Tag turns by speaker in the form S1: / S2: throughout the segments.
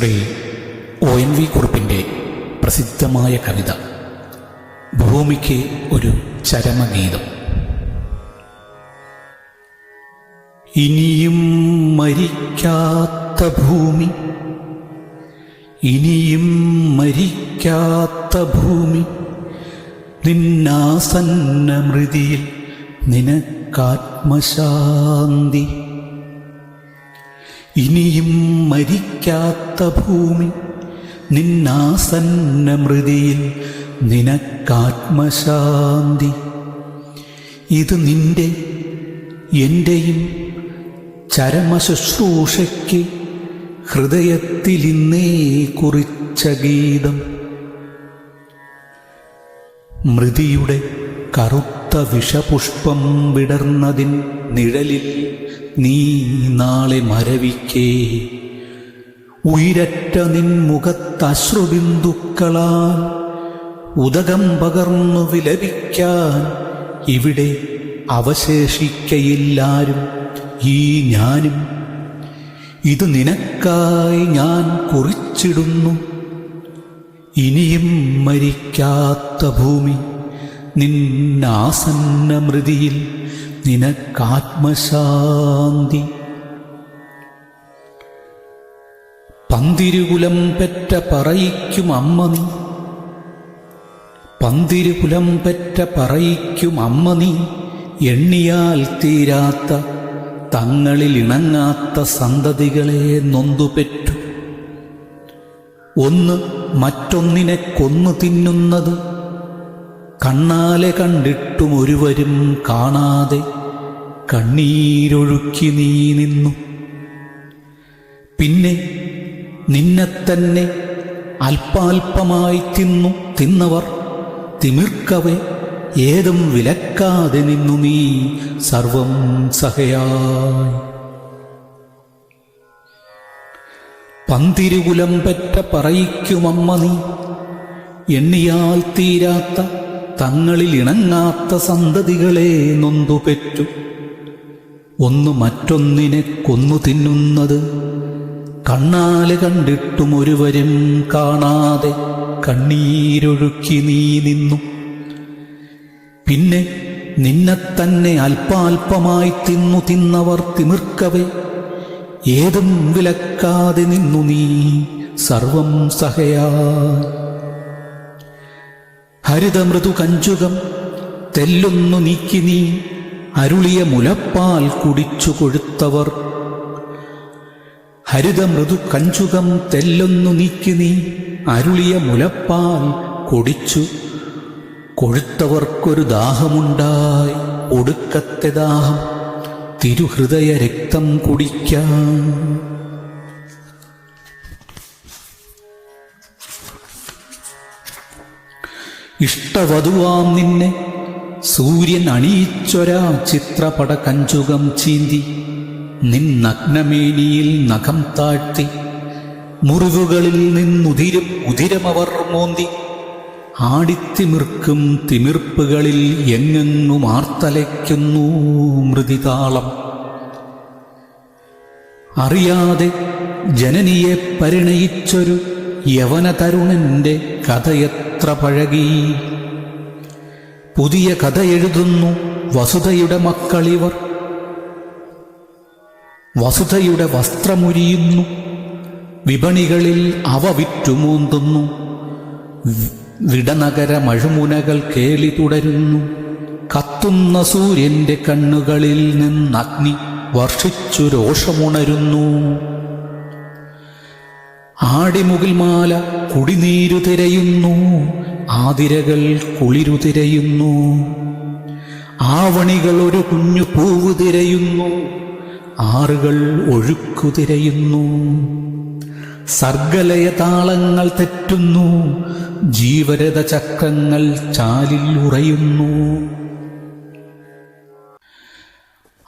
S1: Shri ONV കുറുപ്പിൻ്റെ പ്രസിദ്ധമായ കവിത ഭൂമിക്ക് ഒരു ചരമഗീതം. ഇനിയും മരിക്കാത്ത ഭൂമി, ഇനിയും മരിക്കാത്ത ഭൂമി, നിന്നാസന്ന മൃതിയിൽ നിനക്കാത്മശാന്തി. ഇനിയും മരിക്കാത്ത ഭൂമി, നിന്നാസന്ന മൃതിയിൽ നിനക്കാത്മശാന്തി. ഇത് നിന്റെ എൻ്റെയും ചരമശുശ്രൂഷയ്ക്ക് ഹൃദയത്തിലിന്നേ കുറിച്ച ഗീതം. മൃതിയുടെ കറുത്ത വിഷപുഷ്പം വിടർന്നതിൻ നിഴലിൽ നീ നാളെ മരവിക്കേ, ഉയിരറ്റ നിൻ മുഖത്തശ്രുബിന്ദുക്കളാൽ ഉദകം പകർന്നു വിലപിക്കാൻ ഇവിടെ അവശേഷിക്കയില്ലാരും, ഈ ഞാനും. ഇത് നിനക്കായി ഞാൻ കുറിച്ചിടുന്നു. ഇനിയും മരിക്കാത്ത ഭൂമി, നിന്നാസന്ന മൃതിയിൽ നിനക്കാത്മശാന്തി. പന്തിരുകുലം പെറ്റ പറയിക്കും അമ്മ നീ, പന്തിരുകുലം പെറ്റ പറയിക്കും അമ്മ നീ, എണ്ണിയാൽ തീരാത്ത തങ്ങളിൽ ഇണങ്ങാത്ത സന്തതികളെ നൊന്തുപെറ്റു. ഒന്ന് മറ്റൊന്നിനെ കൊന്നു തിന്നുന്നത് കണ്ണാലെ കണ്ടിട്ടും ഒരുവരും കാണാതെ കണ്ണീരൊഴുക്കി നീ നിന്നു. പിന്നെ നിന്നെത്തന്നെ അല്പാൽപമായി തിന്നവർ തിമിർക്കവെ ഏതും വിലക്കാതെ നിന്നു നീ സർവം സഹയായി. പന്തിരുകുലം പെറ്റ പറയിക്കുമമ്മ നീ, എണ്ണിയാൽ തീരാത്ത തങ്ങളിൽ ഇണങ്ങാത്ത സന്തതികളെ നൊന്തുപെറ്റു. ഒന്ന് മറ്റൊന്നിനെ കൊന്നു തിന്നുന്നത് കണ്ണാലെ കണ്ടിട്ടും ഒരുവരും കാണാതെ കണ്ണീരൊഴുക്കി നീ നിന്നു. പിന്നെ നിന്നെത്തന്നെ അല്പാൽപമായി തിന്നവർ തിമിർക്കവെ ഏതും വിലക്കാതെ നിന്നു നീ സർവം സഹയായി. ഹരിതമൃദു കഞ്ചുകം തെല്ലൊന്നു നീക്കി നീ അരുളിയ മുലപ്പാൽ കുടിച്ചു കൊഴുത്തവർ, ഹരിതമൃദു കഞ്ചുകം തെല്ലൊന്നു നീക്കി നീ അരുളിയ മുലപ്പാൽ കുടിച്ചു കൊഴുത്തവർക്കൊരു ദാഹമുണ്ടായി, ഒടുക്കത്തെ ദാഹം തിരുഹൃദയ രക്തം കുടിക്കാൻ. ഇഷ്ടവധുവാം നിന്നെ സൂര്യൻ അണിയിച്ചൊരാ ചിത്രപട കഞ്ചുകം ചീന്തി നിൻ നഗ്നമേനിയിൽ നഖം താഴ്ത്തി, മുറിവുകളിൽ ഉതിരമവർ മോന്തി, ആടിത്തിമിർക്കും തിമിർപ്പുകളിൽ എങ്ങെങ്ങും ആർത്തലയ്ക്കുന്നു മൃതിതാളം. അറിയാതെ ജനനിയെ പരിണയിച്ചൊരു യവന തരുണന്റെ കഥയെത്ര പഴകി. പുതിയ കഥ എഴുതുന്നു വസുധയുടെ മക്കളിവർ, വസുധയുടെ വസ്ത്രമുരിയുന്നു, വിപണികളിൽ അവ വിറ്റുമൂന്തുന്നു, വിടനഗര മഴുമുനകൾ കേളി തുടരുന്നു. കത്തുന്ന സൂര്യന്റെ കണ്ണുകളിൽ നിന്നഗ്നി വർഷിച്ചു രോഷമുണരുന്നു. ആടിമുകിൽമാല കുടിനീരു തിരയുന്നു, ആതിരകൾ കുളിരു തിരയുന്നു, ആവണികൾ ഒരു കുഞ്ഞു പൂവ് തിരയുന്നു, ആറുകൾ ഒഴുക്കു തിരയുന്നു. സർഗലയ താളങ്ങൾ തെറ്റുന്നു, ജീവരഥ ചക്രങ്ങൾ ചാലിൽ ഉറയുന്നു.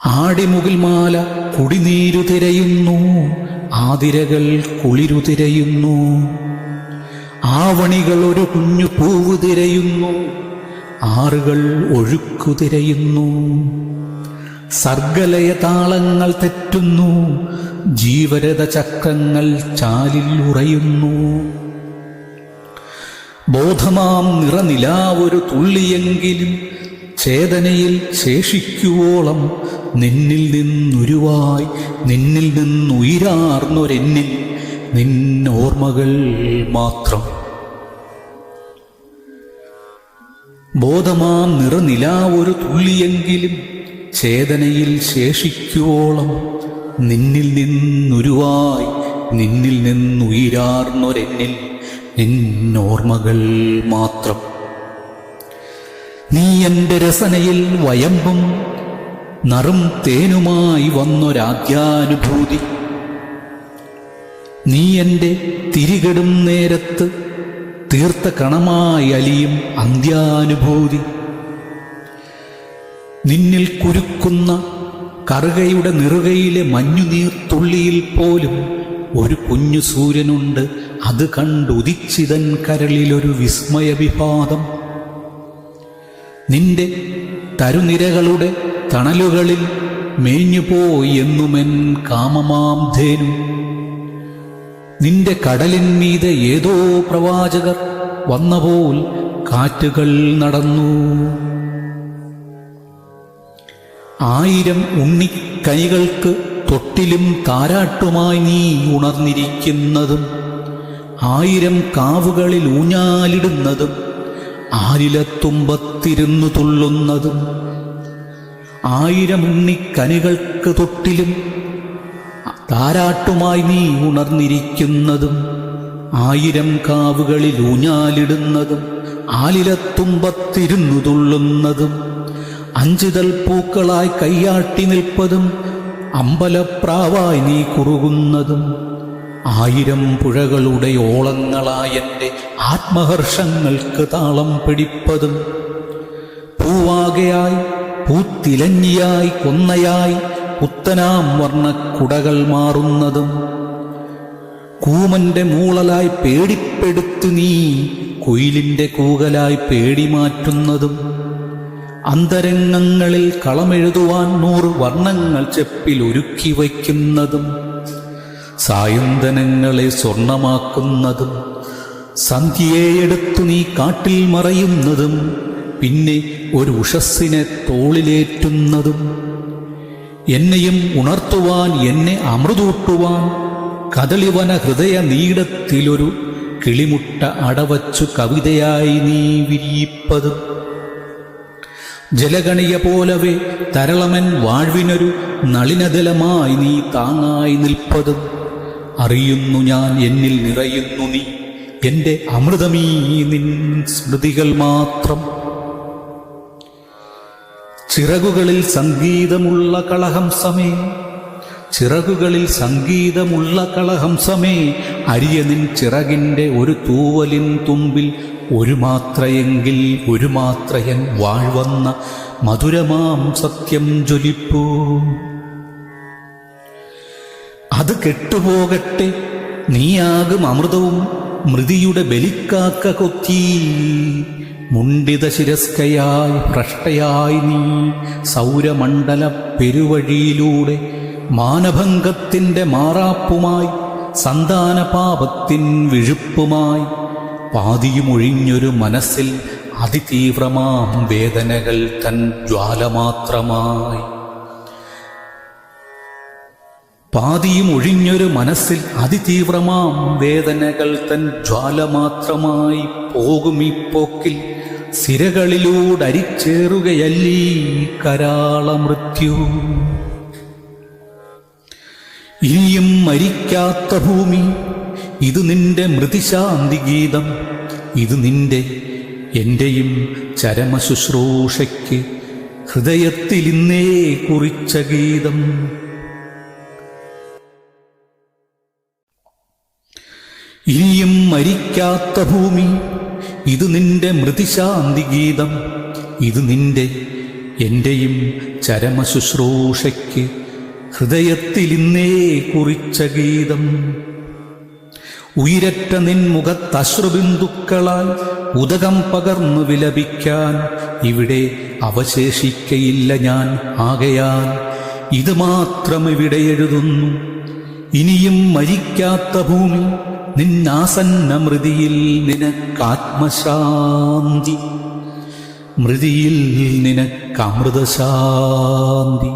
S1: ആടിമുകിൽമാല കുടിനീരു തിരയുന്നു, ആതിരകൾ കുളിരു തിരയുന്നു, ആവണികൾ ഒരു കുഞ്ഞു പൂവ് തിരയുന്നു, ആറുകൾ ഒഴുക്കു തിരയുന്നു. സർഗലയ താളങ്ങൾ തെറ്റുന്നു, ജീവരഥചക്രങ്ങൾ ചാലിൽ ഉറയുന്നു. ബോധമാം നിറനിലാവൊരു തുള്ളിയെങ്കിലും ചേതനയിൽ ശേഷിക്കുവോളം നിന്നിൽ നിന്നുരുവായി നിന്നിൽ നിന്നുയിരാർന്നൊരെന്നിൽ നിന്നോർമ്മകൾ മാത്രം. ബോധമാം നിറനിലാവൊരു തുള്ളിയെങ്കിലും ചേതനയിൽ ശേഷിക്കുവോളം നിന്നിൽ നിന്നുരുവായി നിന്നിൽ നിന്നുയിരാർന്നൊരെന്നിൽ നിന്നോർമ്മകൾ മാത്രം. നീ എൻ്റെ രസനയിൽ വയമ്പും നറും തേനുമായി വന്നൊരാദ്യാനുഭൂതി. നീ എൻ്റെ തിരികെടും നേരത്ത് തീർത്ത കണമായി അലിയും അന്ത്യാനുഭൂതി. നിന്നിൽ കുരുക്കുന്ന കറുകയുടെ നിറുകയിലെ മഞ്ഞുനീർത്തുള്ളിയിൽ പോലും ഒരു കുഞ്ഞു സൂര്യനുണ്ട്. അത് കണ്ടുദിച്ചിതൻ കരളിലൊരു വിസ്മയവിഭാതം. നിന്റെ തരുനിരകളുടെ തണലുകളിൽ മേഞ്ഞുപോയി എന്നുമെൻ കാമമാം ധേനു. നിന്റെ കടലിന്മീതെ ഏതോ പ്രവാചകർ വന്നപോൽ കാറ്റുകൾ നടന്നു. 1000 ഉണ്ണിക്കൈകൾക്ക് തൊട്ടിലും താരാട്ടുമായി നീ ഉണർന്നിരിക്കുന്നതും 1000 കാവുകളിൽ ഊഞ്ഞാലിടുന്നതും ആലിലത്തുമ്പത്തിരുന്നു തുള്ളുന്നതും 1000 ഉണ്ണിക്കനികൾക്ക് തൊട്ടിലും താരാട്ടുമായി നീ ഉണർന്നിരിക്കുന്നതും 1000 കാവുകളിൽ ഊഞ്ഞാലിടുന്നതും ആലിലത്തുമ്പത്തിരുന്നു തുള്ളുന്നതും 5 ഇതൾ പൂക്കളായി കയ്യാട്ടി നിൽപ്പതും അമ്പലപ്രാവായി നീ കുറുകുന്നതും 1000 പുഴകളുടെ ഓളങ്ങളായെൻ്റെ ആത്മഹർഷങ്ങൾക്ക് താളം പിടിപ്പതും പൂവാകയായി പൂത്തിലഞ്ഞിയായി കൊന്നയായി പുത്തനാം വർണ്ണക്കുടകൾ മാറുന്നതും കൂമന്റെ മൂളലായി പേടിപ്പെടുത്തു നീ കുയിലിൻ്റെ കൂകലായി പേടി മാറ്റുന്നതും അന്തരംഗങ്ങളിൽ കളമെഴുതുവാൻ 100 വർണ്ണങ്ങൾ ചെപ്പിൽ ഒരുക്കി വയ്ക്കുന്നതും സായന്തനങ്ങളെ സ്വർണമാക്കുന്നതും സന്ധ്യയെ എടുത്തു നീ കാട്ടിൽ മറയുന്നതും പിന്നെ ഒരു ഉഷസ്സിനെ തോളിലേറ്റുന്നതും എന്നെയും ഉണർത്തുവാൻ എന്നെ അമൃതൂട്ടുവാൻ കദളിവന ഹൃദയ നീടത്തിലൊരു കിളിമുട്ട അടവച്ചു കവിതയായി നീ വിരിയിപ്പതും ജലഗണിയ പോലവേ തരളമൻ വാഴ്വിനൊരു നളിനദലമായി നീ താങ്ങായി നിൽപ്പതും അറിയുന്നു ഞാൻ എന്നിൽ നിറയുന്നു നീ എൻ്റെ അമൃതമീ നിൻ സ്മൃതികൾ മാത്രം. ചിറകുകളിൽ സംഗീതമുള്ള കളഹംസമേ ചിറകുകളിൽ സംഗീതമുള്ള കളഹംസമേ അരിയ നിൻ ചിറകിൻ്റെ ഒരു തൂവലിൻ തുമ്പിൽ ഒരു മാത്രയെങ്കിൽ ഒരു മാത്രയൻ വാഴ്വന്ന മധുരമാം സത്യം ജ്വലിപ്പൂ. അത് കെട്ടുപോകട്ടെ നീയാകും അമൃതവും മൃതിയുടെ ബലിക്കാക്ക കൊത്തി മുണ്ടിത ശിരസ്കയായി ഭ്രഷ്ടയായി നീ സൗരമണ്ഡല പെരുവഴിയിലൂടെ മാനഭംഗത്തിൻ്റെ മാറാപ്പുമായി സന്താനപാപത്തിൻ വിഴുപ്പുമായി പാതിയുമൊഴിഞ്ഞൊരു മനസ്സിൽ അതിതീവ്രമാം വേദനകൾ തൻ ജ്വാല മാത്രമായി പാതിയും ഒഴിഞ്ഞൊരു മനസ്സിൽ അതിതീവ്രമാം വേദനകൾ തൻ ജ്വാല മാത്രമായി പോകും ഈ പോക്കിൽ സിരകളിലൂടരിച്ചേറുകയല്ലീ കരാള മൃത്യു. ഇനിയും മരിക്കാത്ത ഭൂമി ഇത് നിന്റെ മൃതിശാന്തി ഗീതം. ഇത് നിന്റെ എന്റെയും ചരമശുശ്രൂഷയ്ക്ക് ഹൃദയത്തിൽ ഇന്നേ കുറിച്ച ഗീതം. ഇനിയും മരിക്കാത്ത ഭൂമി ഇത് നിന്റെ മൃതിശാന്തി ഗീതം. ഇത് നിന്റെ എന്റെയും ചരമശുശ്രൂഷയ്ക്ക് ഹൃദയത്തിൽ ഇന്നേ കുറിച്ച ഗീതം. ഉയരറ്റ നിൻ മുഖത്തശ്രുബിന്ദുക്കളാൽ ഉദകം പകർന്നു വിലപിക്കാൻ ഇവിടെ അവശേഷിക്കയില്ല ഞാൻ. ആകയാൽ ഇത് മാത്രം ഇവിടെ എഴുതുന്നു. ഇനിയും മരിക്കാത്ത ഭൂമി നിന്നാസന്ന മൃതിയിൽ നിനക്കാത്മശാന്തി, മൃതിയിൽ നിനക്കമൃതശാന്തി,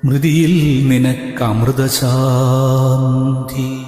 S1: മൃതിയിൽ നിനക്കമൃതശാന്തി.